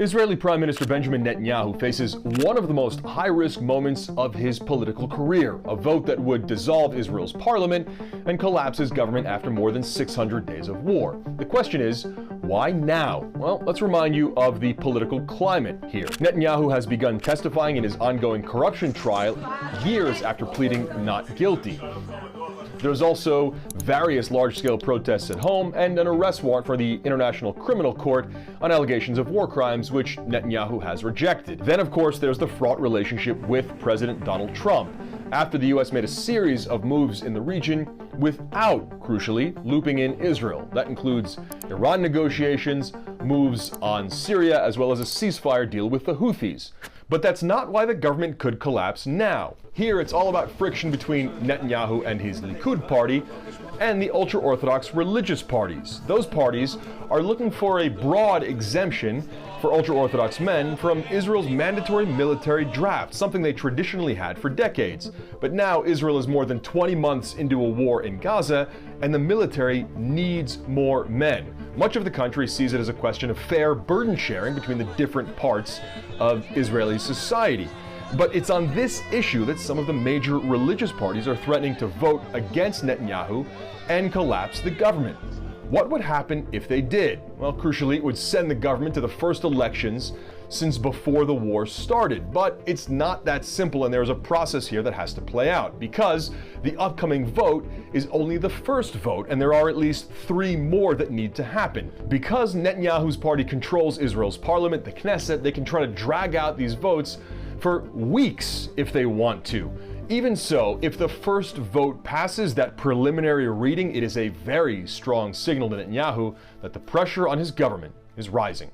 Israeli Prime Minister Benjamin Netanyahu faces one of the most high-risk moments of his political career, a vote that would dissolve Israel's parliament and collapse his government after more than 600 days of war. The question is, why now? Well, let's remind you of the political climate here. Netanyahu has begun testifying in his ongoing corruption trial years after pleading not guilty. There's also various large-scale protests at home and an arrest warrant for the International Criminal Court on allegations of war crimes, which Netanyahu has rejected. Then, of course, there's the fraught relationship with President Donald Trump, after the U.S. made a series of moves in the region without, crucially, looping in Israel. That includes Iran negotiations, moves on Syria, as well as a ceasefire deal with the Houthis. But that's not why the government could collapse now. Here, it's all about friction between Netanyahu and his Likud party and the ultra-Orthodox religious parties. Those parties are looking for a broad exemption for ultra-Orthodox men from Israel's mandatory military draft, something they traditionally had for decades. But now Israel is more than 20 months into a war in Gaza, and the military needs more men. Much of the country sees it as a question of fair burden sharing between the different parts of Israeli society. But it's on this issue that some of the major religious parties are threatening to vote against Netanyahu and collapse the government. What would happen if they did? Well, crucially, it would send the government to the first elections since before the war started. But it's not that simple, and there's a process here that has to play out, because the upcoming vote is only the first vote, and there are at least 3 more that need to happen. Because Netanyahu's party controls Israel's parliament, the Knesset, they can try to drag out these votes for weeks if they want to. Even so, if the first vote passes that preliminary reading, it is a very strong signal to Netanyahu that the pressure on his government is rising.